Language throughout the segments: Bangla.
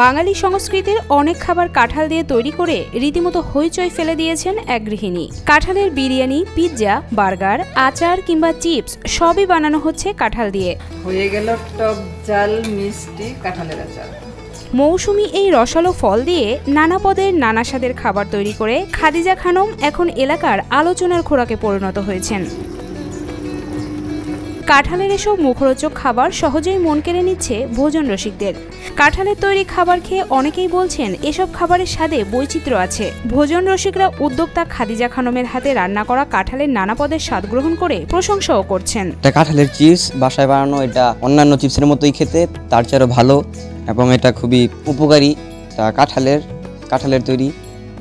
বাঙালি সংস্কৃতির অনেক খাবার কাঁঠাল দিয়ে তৈরি করে রীতিমতো হইচই ফেলে দিয়েছেন এক গৃহিণী। কাঁঠালের বিরিয়ানি, পিৎজা, বার্গার, আচার কিংবা চিপস সবই বানানো হচ্ছে কাঁঠাল দিয়ে। হয়ে গেল টক ঝাল মিষ্টি কাঁঠালের আচার। মৌসুমী এই রসালো ফল দিয়ে নানা পদের নানা স্বাদের খাবার তৈরি করে খাদিজা খানম এখন এলাকার আলোচনার খোরাকে পরিণত হয়েছেন। কাঁঠালের এসব মুখরোচক খাবার সহজেই মন কেড়ে নিচ্ছে ভোজন রসিকদের। কাঁঠালের তৈরি খাবার খেয়ে অনেকেই বলছেন এসব খাবারের স্বাদে বৈচিত্র্য আছে। ভোজন রসিকরা উদ্যোক্তা খাদিজা খানমের হাতে রান্না করা কাঁঠালের নানা পদের স্বাদ গ্রহণ করে প্রশংসাও করছেন। এটা কাঁঠালের চিপস, বাসায় বানানো, এটা অন্যান্য চিপসের মতোই খেতে, তার চেয়েও ভালো এবং এটা খুবই উপকারী। কাঁঠালের তৈরি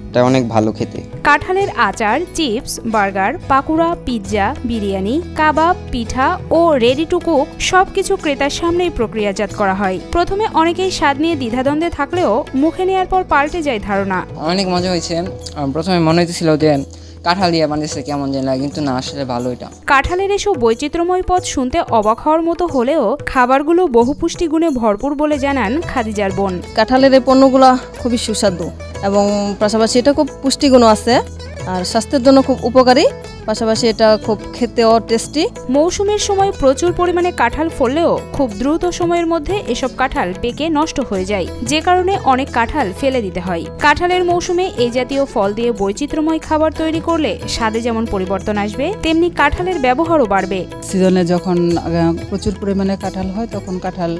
এটা অনেক ভালো খেতে। কাঁঠালের আচার, chips, burger, pakora, pizza, biryani, kebab, pitha ও রেডি টু কুক সবকিছু ক্রেতার সামনেই প্রক্রিয়াজাত করা হয়। প্রথমে অনেকেই স্বাদ নিয়ে দ্বিধাদ্বন্দ্বে থাকলেও মুখে নেওয়ার পর পাল্টে যায় ধারণা। অনেক মজা হয়েছে। প্রথমে মনে হয়েছিল যে কাঁঠাল দিয়ে বানিয়েছে কেমন যেন লাগে, কিন্তু না, আসলে ভালো। এটা কাঁঠালের এসব বৈচিত্র্যময় পদ শুনতে অবাক হওয়ার মতো হলেও খাবারগুলো বহু পুষ্টিগুণে ভরপুর বলে জানান খাদিজার বোন। কাঁঠালের এই পণ্যগুলো খুবই সুস্বাদু এবং পাশাপাশি এটা খুব পুষ্টিগুণও আছে আর স্বাস্থ্যের জন্য খুব উপকারী। পাশাপাশি এটা খুব খেতেও টেস্টি। মৌসুমের সময় প্রচুর পরিমাণে কাঁঠাল ফললেও খুব দ্রুত সময়ের মধ্যে এসব কাঁঠাল পেকে নষ্ট হয়ে যায়, যে কারণে অনেক কাঁঠাল ফেলে দিতে হয়। কাঁঠালের মৌসুমে এই জাতীয় ফল দিয়ে বৈচিত্র্যময় খাবার তৈরি করলে স্বাদে যেমন পরিবর্তন আসবে, তেমনি কাঁঠালের ব্যবহারও বাড়বে। সিজনে যখন প্রচুর পরিমাণে কাঁঠাল হয় তখন কাঁঠাল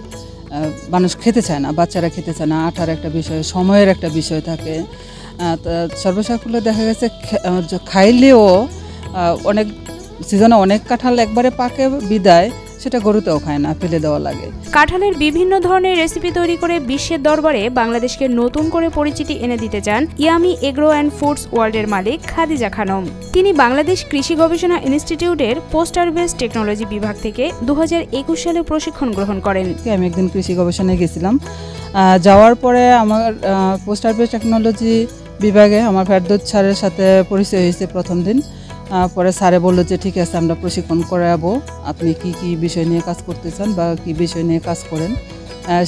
মানুষ খেতে চায় না, বাচ্চারা খেতে চায় না। আঠার একটা বিষয়, সময়ের একটা বিষয় থাকে। সর্বসাকুল্যে দেখা গেছে খাইলেও অনেক সিজনে অনেক কাঁঠাল একবারে পাকে বিদায় সেটা গরুতেও খায় না, ফেলে দেওয়া লাগে। কাঁঠালের বিভিন্ন ধরনের রেসিপি তৈরি করে বিশ্বের দরবারে বাংলাদেশকে নতুন করে পরিচিতি এনে দিতে চান ইয়ামি এগ্রো অ্যান্ড ফুডস ওয়ার্ল্ডের মালিক খাদিজা খানম। তিনি বাংলাদেশ কৃষি গবেষণা ইনস্টিটিউটের পোস্টার বেস টেকনোলজি বিভাগ থেকে 2021 সালে প্রশিক্ষণ গ্রহণ করেন। আমি একদিন কৃষি গবেষণায় গেছিলাম। যাওয়ার পরে আমার পোস্টার বেস টেকনোলজি বিভাগে আমার ফেরদৌস স্যারের সাথে পরিচয় হয়েছে প্রথম দিন। পরে স্যারে বললো যে ঠিক আছে, আমরা প্রশিক্ষণ করাবো, আপনি কি কি বিষয় নিয়ে কাজ করতে চান বা কি বিষয় নিয়ে কাজ করেন।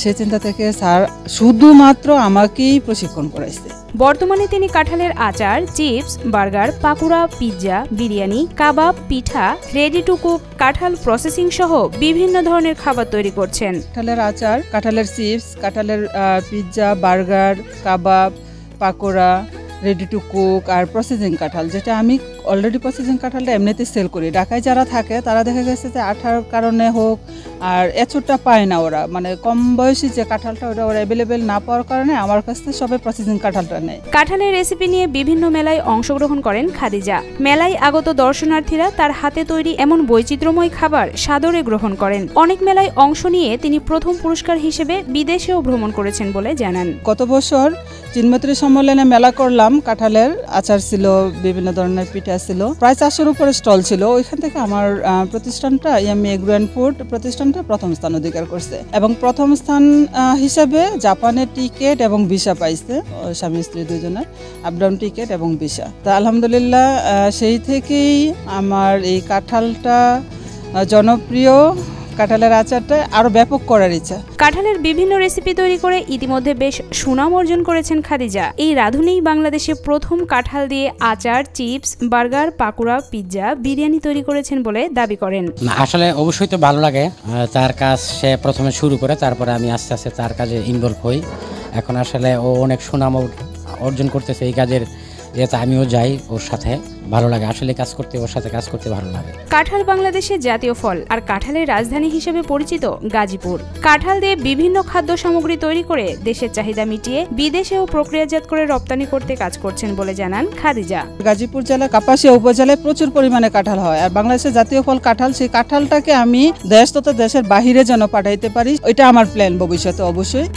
সেই চিন্তা থেকে স্যার শুধুমাত্র আমাকেই প্রশিক্ষণ করাইছে। বর্তমানে তিনি কাঁঠালের আচার, chips, burger, pakora, pizza, biryani, kebab, pitha, ready to cook, কাঁঠাল প্রসেসিং সহ বিভিন্ন ধরনের খাবার তৈরি করছেন। কাঁঠালের আচার, কাঁঠালের চিপস, কাঁঠালের pizza, burger, kebab, pakora, ready to cook আর প্রসেসিং কাঁঠাল, যেটা আমি অলরেডি প্রসেসিং কাঁঠালটা এমনিতে সেল করি। ঢাকায় যারা থাকে তারা দেখা গেছে যে আঠার কারণে হোক আর এচুরটা পায় না, ওরা মানে কম বয়সী যে কাঁঠালটা ওটা ওরা অ্যাভেলেবেল না পাওয়ার কারণে আমার কাছ থেকে সবাই প্রসেসিং কাঁঠালটা নেয়। কাঁঠালের রেসিপি নিয়ে বিভিন্ন মেলায় অংশগ্রহণ করেন খাদিজা। মেলায় আগত দর্শনার্থীরা তার হাতে তৈরি এমন বৈচিত্র্যময় খাবার সাদরে গ্রহণ করেন। অনেক মেলায় অংশ নিয়ে তিনি প্রথম পুরস্কার হিসেবে বিদেশেও ভ্রমণ করেছেন বলে জানান। গত বছর চিনমৈত্রী সম্মেলনে মেলা করলাম, কাঁঠালের আচার ছিল, বিভিন্ন ধরনের পিঠা ছিল, প্রায় 400-এর উপরে স্টল ছিল। ওইখান থেকে আমার প্রতিষ্ঠানটা ইয়ামি এগ্রো অ্যান্ড ফুড প্রতিষ্ঠানটা প্রথম স্থান অধিকার করছে এবং প্রথম স্থান হিসেবে জাপানের টিকিট এবং ভিসা পাইছে, স্বামী স্ত্রী দুজনের আপডাউন টিকিট এবং ভিসা। তা আলহামদুলিল্লাহ সেই থেকেই আমার এই কাঁঠালটা জনপ্রিয়, কাঁঠালের আচারটা আরো ব্যাপক করার ইচ্ছা। কাঁঠালের বিভিন্ন রেসিপি তৈরি করে ইতিমধ্যে বেশ সুনাম অর্জন করেছেন খাদিজা। এই রাঁধুনিই বাংলাদেশে প্রথম কাঁঠাল দিয়ে আচার, chips, burger, pakora, pizza, biryani তৈরি করেছেন বলে দাবি করেন। আসলে অবশ্যই তো ভালো লাগে তার কাজ। সে প্রথমে শুরু করে, তারপরে আমি আস্তে আস্তে তার কাজে ইনভলভ হই। এখন আসলে ও অনেক সুনাম অর্জন করতেছে এই কাজের, যেহেতু আমিও যাই ওর সাথে, ভালো লাগে আসলে কাজ করতে, ওর সাথে কাজ করতে ভালো লাগে। কাঁঠাল বাংলাদেশের জাতীয় ফল আর কাঁঠালের রাজধানী হিসেবে পরিচিত গাজীপুর। কাঁঠাল দিয়ে বিভিন্ন খাদ্য সামগ্রী তৈরি করে দেশের চাহিদা মিটিয়ে বিদেশেও প্রক্রিয়াজাত করে রপ্তানি করতে কাজ করছেন বলে জানান খাদিজা। গাজীপুর জেলা কাপাসিয়া উপজেলায় প্রচুর পরিমাণে কাঁঠাল হয় আর বাংলাদেশের জাতীয় ফল কাঁঠাল। সেই কাঁঠালটাকে আমি দেশ তথা দেশের বাহিরে যেন পাঠাইতে পারি, এটা আমার প্ল্যান ভবিষ্যতে অবশ্যই।